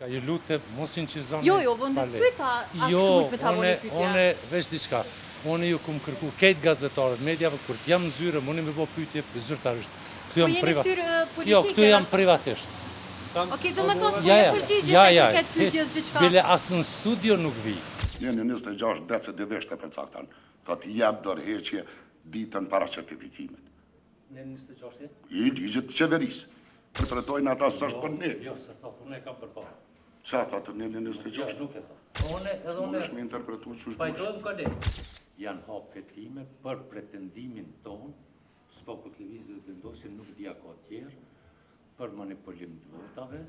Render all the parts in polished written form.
Ju lutem, mos incizoni. Jo, vëndë të pyta a këshmujt me ta voni pytja. One veç diçka. One ju kum kërku ketë gazetarët, mediave, kur t'jam në zyre, mundi me bo pytje zyrtarisht. Po jeni ftyrë politike? Jo, këtu jam privatisht. Okej, do me thonë s'po je përgjigje se këtë pytjes diçka. Bile asë në studio nuk vi. Jeni 26 dece dhe veshte për caktan. Thot jep dorëheqje ditën para certifikimit. Në 26? I ligjit qeverisë. Interpretojnë ata s'është për ne. Jo, se thotë, unë e kam përpara. Qa thotë në 26? Nuk e thotë. Nuk është me interpretu që është pajtojmë kolegë. Janë hapë fetime për pretendimin tonë, s'po ku televizit dhe ndosin nuk dhja ka tjerë, për manipulim të votave.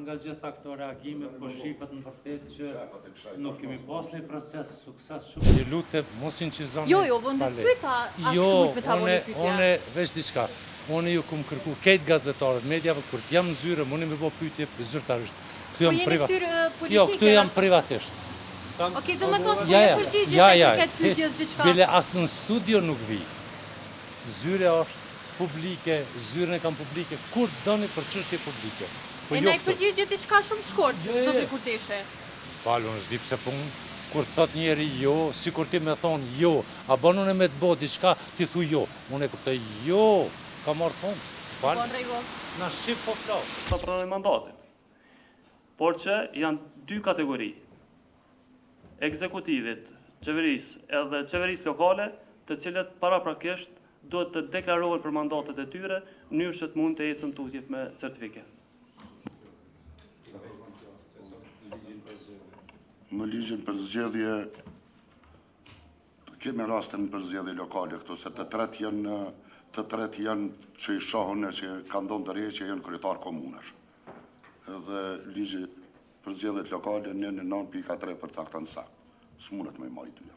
Nga gjitha këto reagime, po shifët në vërtet që nuk kemi pas një proces sukses shumë. Ju lutem, mos incizoni. Jo, vëndë të pyta a këshmujt me ta voni pytja. One veç diçka. One ju kum kërku ketë gazetarët, mediave, kur t'jam në zyre, mundi me bo pytje zyrtarisht. Po jeni ftyrë politike? Jo, këtu jam privatisht. Okej, do me thonë s'po je përgjigje se këtë pytjes diçka. Bile asë në studio nuk vi. Zyre është publike, zyrën e kam publike, kur doni për çështje publike. E na i përgjigje diçka shumë shkurt, zotë Kurteshe. Falë, unë s'di pse punë, kur thot njeri jo, si kur ti me thonë jo, a banon e me të bo diçka, ti thu jo. Unë e kuptoj jo, ka marrë thonë. Po në rregull. Na shqip po flasë. Sa pranoj mandatin. Por që janë dy kategori. Ekzekutivit, qeverisë edhe qeverisë lokale, të cilët paraprakisht duhet të deklarohen për mandatet e tyre, në mënyrë që të mund të ecën tutjet me certifikat. Në ligjin për zgjedhje, kemi rastin për zgjedhje lokale këtu, se të tret janë që i shohën e që kanë ndonë të reqe, janë kryetar komunesh. Edhe ligji për zgjedhjet lokale në 9.3 për caktan saktë. S'mundet me maj dyja.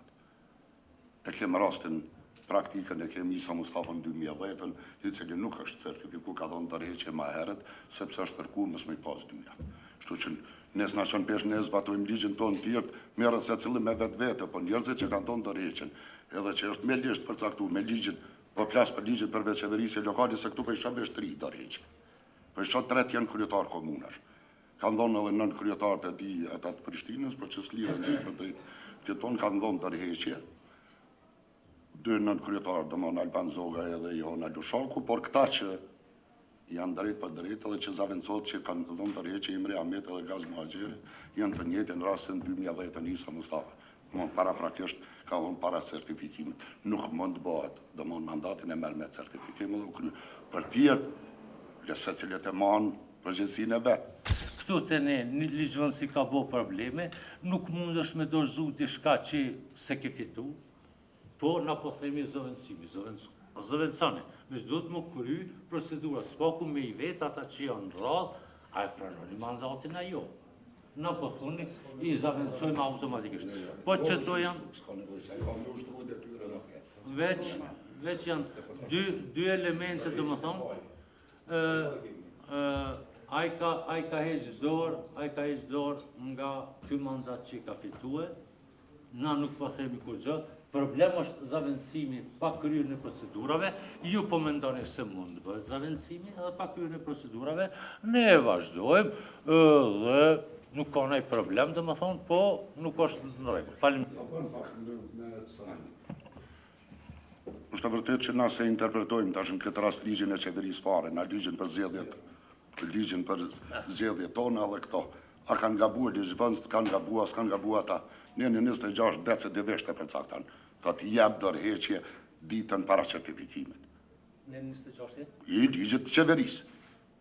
E kemi rastin praktikën e kemi Isa Mustafa në 2010, i cili nuk është certifiku ka dhënë të reqe ma heret, sepse është kërkuar mos me pas dyja. Kështu që nes na shën pesh ne zbatojmë ligjin tonë tjertë, merret secili me vetvete, po njerëzit që kanë dhënë të reqen, edhe që është me listë përcaktuar me ligjin, po flas për ligjin për veçeverisje lokale se këtu po i shoh vesh 3 të reqe. Po i shoh 3 janë kryetar komunesh. Kanë dhënë edhe 9 kryetarët e di ata të Prishtinës, por që s'lidhen me për drejt. Këton kanë dhënë të reqe. 2 nën kryetarë, domon Alban Zoga edhe Jona Lushaku, por këta që janë drejt për drejt edhe që zaventësot që kanë dhënë të reqe Imre Ahmet edhe Gaz Muhaxheri, janë të njëjtë në rastin 2010 Isa Mustafa. Domon paraprakisht ka dhënë para certifikimit. Nuk mund të bëhet, domon mandatin e merr me certifikim edhe u kry. Për tjerë, secilët e marrin përgjegjësinë e vet. Këtu të ne, një ligjvënësi ka bo probleme, nuk mund është me dorëzu diçka që se ke fitu, po na po themi zëvendësimi, zëvendësane. Me që duhet më kry procedura, s'paku me i vetë ata që janë në radhë, a e pranoni mandatin a jo. Na po thuni, i zëvendësojmë automatikisht. Po që to janë, veç janë dy elemente, do më thonë, Ai ka heqë dorë nga ky mandat që ka fitue, na nuk po themi kur gjë, problem është zavendësimi pa kryer në procedurave, ju po mendoni se mund të bëhet zavendësimi edhe pa kryer në procedurave, ne e vazhdojmë dhe nuk ka ndonjë problem, domethënë, po nuk është në rregull. Është vërtet që na se interpretojmë tash në këtë rast ligjin e qeverisë fare, na ligjin për zgjedhjet tona dhe këto. A kanë gabuar ligjvënësit, kanë gabuar, s'kanë gabuar ata. Ne në 26 dece dhe veshte për caktan. Thot jep dorëheqje ditën para certifikimit. Në 26? I ligjit qeverisë.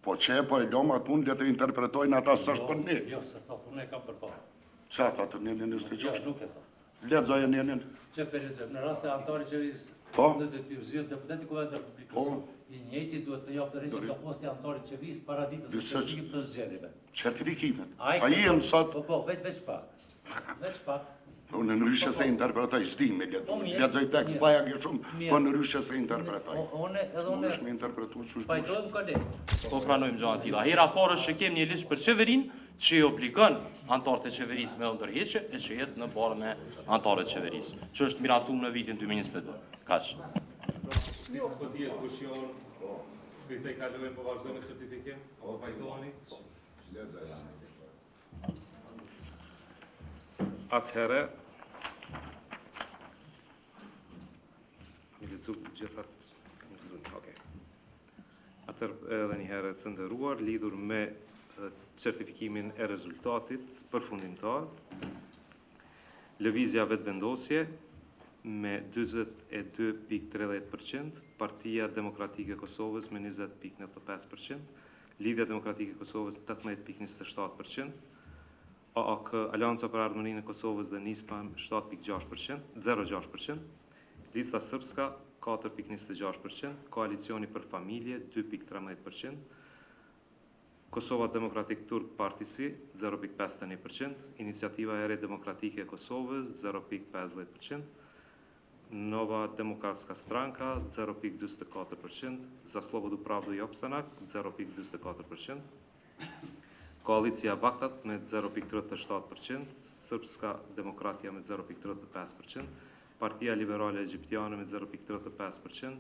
Po që po e loma të punë le të interpretojnë ata s'është për ne. Jo, se thotë, unë e kam përpara. Qa thotë në 26? Nuk e thotë. Lexoje në Që përrezëm, në rrasë se antari qeverisë, në të të zhjith deputeti Kuvendit Republikës, i njëjti duhet të japë të reqe ka posti antari qeverisë para ditës e certifikimit të zgjedhjeve. Certifikimet. A i e mësat... Po, veç pak. Unë në ryshe se interpretoj, s'dime, lexoj tekst, baja ke shumë, po në ryshe se interpretoj. Nuk është me interpretu që është pajtojmë kolegë. Po pranojmë gjëra të tilla. Hera parë është që kemi një ligj për qeverinë që i obligon antarët e qeverisë me ndërheqje e që jetë në barë me antarët e qeverisë, që është miratuar në vitin 2022. Kaq. Jo, po dihet kush janë, po. Këtej kalojmë po vazhdojmë certifikim, po pajtoheni. Atëherë, mi lexoj gjithat. Okej. Atëherë edhe një herë të nderuar, lidhur me certifikimin e rezultatit përfundimtar, lëvizja vetëvendosje me 42.30%, Partia Demokratike e Kosovës me 20.95%, Lidhja Demokratike e Kosovës 18.27%, AAK Alianca për Ardhmërinë e Kosovës dhe Nispa 0.6%, Lista Srpska 4.26%, Koalicioni për Familje 2.13%, Kosova Demokratik Turk Partisi 0.51%, Iniciativa e Re Demokratike e Kosovës 0.50%, Nova Demokratska Stranka 0.24%, Za Slobodu Pravdu i Opstanak 0.24%, Koalicija Baktat me 0.37%, Srpska Demokratija me 0.35%, Partia Liberale Egjiptiane me 0.35%,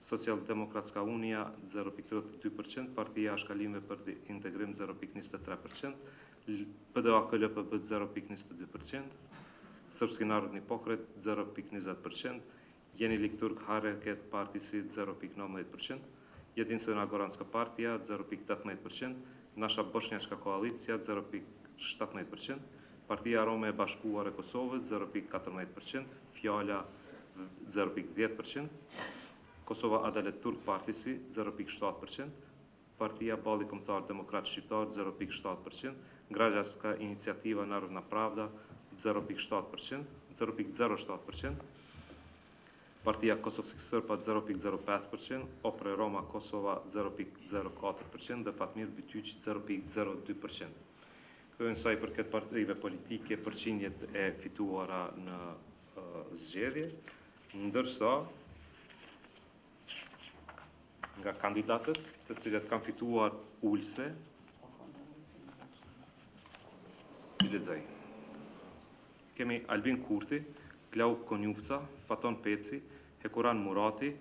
Socialdemokratska Unia 0.32%, Partia Shkalimeve për Integrim 0.23%, PDA-KLPB 0.22%, Srpski Narodni Pokret 0.20%, Jenilik Turk Hareket Partisi 0.19%, Jedinstvena Goranska Partija 0.18%, Nasha Bosnjačka Koalicija 0.17%, Partia Rome e Bashkuar e Kosovës 0.14%, Fjala 0.10%, Kosova Adalet Turk Partisi 0.7%, Partia Balli Kombëtar Demokrat Shqiptar 0.7%, Građanska Inicijativa Narodna Pravda 0.07%, Partia Kosovskih Srpa 0.05%, Opre Roma Kosova 0.04% dhe Fatmir Bytyq 0.02%. Këto sa i përket partive politike përqindjet e fituara në zgjedhje, ndërsa nga kandidatët të cilët kanë fituar ulse, i lexoj. Kemi Albin Kurti, Glauk Konjufca, Faton Peci, Hekuran Murati,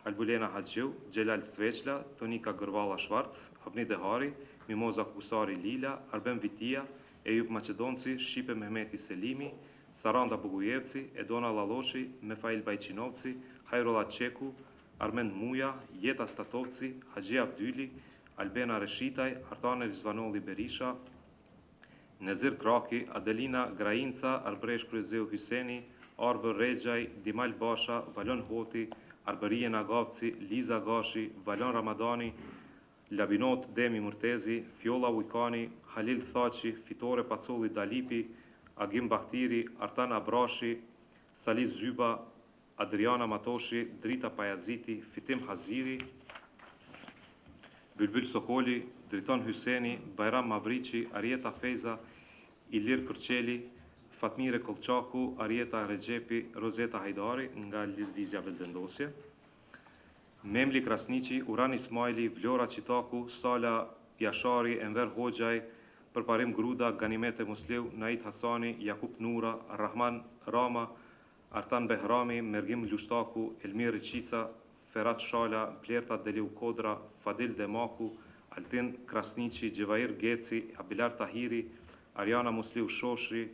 Albulena Haxhiu, Xhelal Sveçla, Tonika Gërvalla Shvarc, Avni Dehari, Mimoza Kusari Lila, Arben Vitia, Ejub Macedonci, Shqipe Mehmeti Selimi, Saranda Bogujevci, Edona Lalloshi, Mefail Bajqinovci, Hajrolla Çeku, Armend Muja, Jeta Statovci, Haxhi Abdyli, Albena Reshitaj, Artane Rizvanolli Berisha, Nezir Kraki, Adelina Grajinca, Arbresh Kryezeu Hyseni, Arbër Rexhaj, Dimal Basha, Valon Hoti, Arbërije Nagavci, Liza Gashi, Valon Ramadani, Labinot Demi Murtezi, Fjolla Ujkani, Halil Thaçi, Fitore Pacolli Dalipi, Agim Bahtiri, Artan Abrashi, Salis Zyba, Adriana Matoshi, Drita Pajaziti, Fitim Haziri, Bylbyl Sokoli, Driton Hyseni, Bajram Mavriqi, Arieta Feza, Ilir Kërqeli, Fatmire Kolçaku, Arieta Rexhepi, Rozeta Hajdari nga Lëvizja Vetëvendosje, Memli Krasniqi, Uran Ismaili, Vlora Qitaku, Sala Jashari, Enver Hoxhaj, Përparim Gruda, Ganimete Musleu, Nait Hasani, Jakub Nura, Rahman Rama, Artan Behrami, Mergim Lushtaku, Elmir Riqica, Ferhat Shala, Blerta Deliu Kodra, Fadil Demaku, Altin Krasniqi, Gjevair Geci, Abilar Tahiri, Ariana Musleu Shoshri,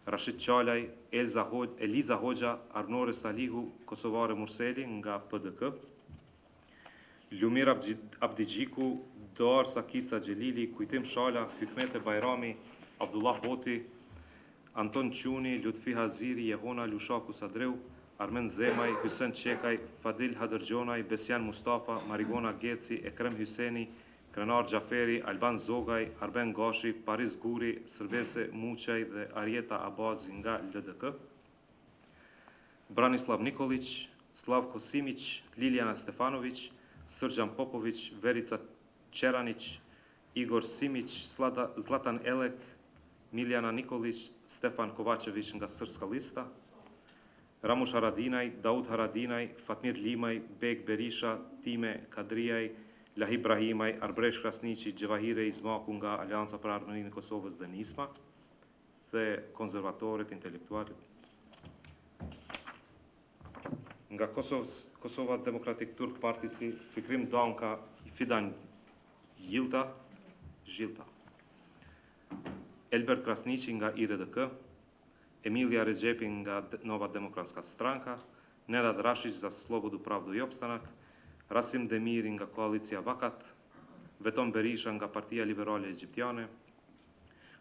Rashid Qalaj, Eliza Hoxha, Arnore Salihu, Kosovare Murseli nga PDK, Lumir Abdigjiku, Doar Sakica Gjelili, Kujtim Shala, Hykmete Bajrami, Abdullah Hoti, Anton Quni, Lutfi Haziri, Jehona Lushaku Sadreu, Armen Zemaj, Hysen Qekaj, Fadil Hadërgjonaj, Besjan Mustafa, Marigona Geci, Ekrem Hyseni, Krenar Gjaferi, Alban Zogaj, Arben Gashi, Paris Guri, Sërbese Muqaj dhe Arieta Abazi nga LDK, Branislav Nikolić, Slavko Simić, Liljana Stefanović, Srđan Popović, Verica Čeranić, Igor Simić, Zlatan Elek, Miljana Nikolić, Stefan Kovačević nga Srpska lista, Ramush Haradinaj, Daud Haradinaj, Fatmir Limaj, Bek Berisha, Time Kadriaj, Lahib Brahimaj, Arbresh Krasniqi, Gjevahire Izmaku nga Alianca për Ardhmërinë e Kosovës dhe Nisma, dhe konservatorët, intelektualit. Nga Kosova Demokratik Turk Partisi, Fikrim Danka, Fidan Gjilta, Elber Krasniqi nga IRDK, Emilia Regjepi nga Nova Demokratska Stranka, Nenad Rashić za Slobodu, Pravdu i Opstanak, Rasim Demiri nga Koalicia Vakat, Veton Berisha nga Partia Liberale Egjiptiane,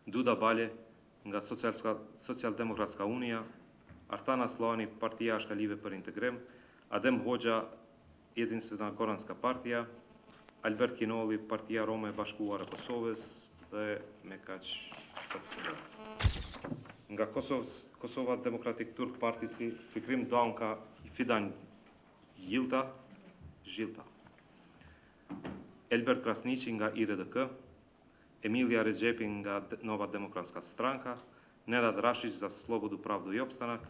Duda Bale nga Socijaldemokratska Unija, Artan Aslani, Partia Shkalive për Integrim, Adem Hoxha, Jedinstvena Koranska Partija, Albert Kinolli, Partia Rome e Bashkuar e Kosovës, dhe me kaq nga Kosova Demokratik Turk Partisi, Fikrim Danka, Fidan Gjilta, Elbert Krasniqi nga IRDK, Emilia Regjepi nga Nova Demokratska Stranka, Nenad Rashić za Slobodu, Pravdu i Opstanak,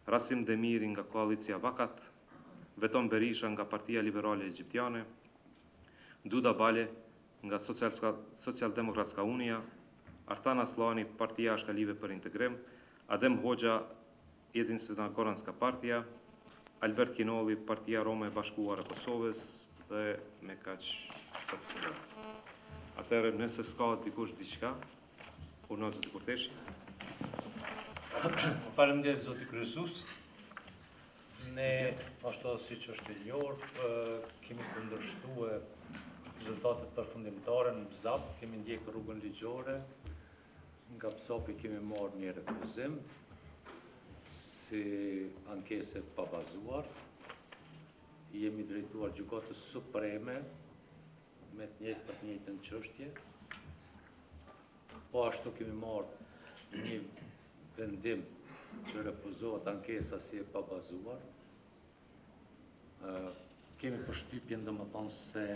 Rasim Demiri nga Koalicia Vakat, Veton Berisha nga Partia Liberale Egjiptiane, Duda Bale nga Socijaldemokratska Unija, Artan Aslani, Partia Shkalive për Integrim, Adem Hoxha, Jedinstvena Koranska Partija, Albert Kinolli, Partia Rome e Bashkuar e Kosovës, dhe me kaq. Atëherë, nëse s'ka dikush diçka, unë zoti Kurteshi. Faleminderit zoti kryesues. Ne, ashtu siç është e njohur, kemi kundërshtuar rezultatet përfundimtare në BZAP, kemi ndjekur rrugën ligjore, nga BZAP-i kemi marrë një refuzim si ankese pa bazuar, jemi drejtuar Gjykatës Supreme me të njëjtë për të njëjtën çështje. Po ashtu kemi marrë një vendim që refuzohet ankesa si e pa bazuar. Kemi përshtypjen domethënë se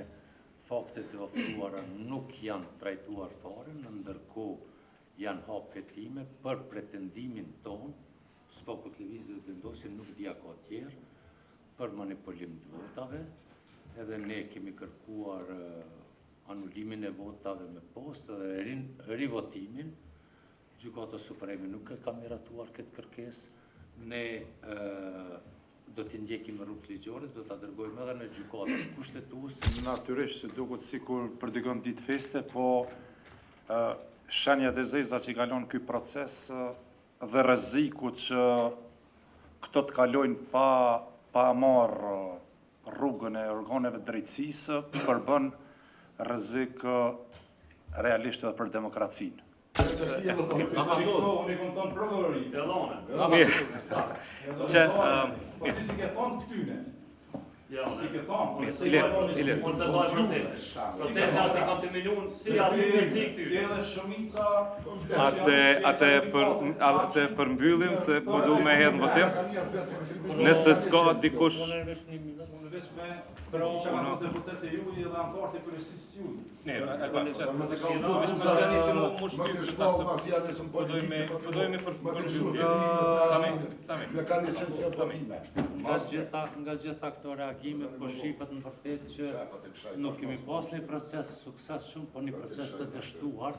faktet e ofruara nuk janë trajtuar fare, në ndërkohë janë hap fetime për pretendimin tonë, Spakut Lëvizjes dhe Vendosje nuk dia ka tjerë, për manipulim të votave, edhe ne kemi kërkuar anulimin e votave me postë dhe rivotimin. Gjykata Supreme nuk e ka miratuar këtë kërkesë. Ne do t'i ndjekim rrugë ligjore, do t'a dërgojmë edhe në gjykatën kushtetuese. Natyrisht se duket sikur përdigon ditë feste, po shenjat e zeza që i kalon ky proces dhe rreziku që këto të kalojnë pa marrë rrugën e organeve drejtësisë, përbën rrezik realisht edhe për demokracinë. Unë kom tonë prokurori. Ti si ke thonë këtyne? Si ke thonë? Procesi është i kontinuar, si aty si këty. Edhe shumica... Atë përmbyllim se po du me hedhë në votim. Nëse s'ka dikush... Unë veç me që ka deputet e juj edhe antarët e kërësisë juj. Nga gjitha këto reagime, po shifat në vërtet që nuk kemi pas një proces sukses shumë, po një proces të dështuar,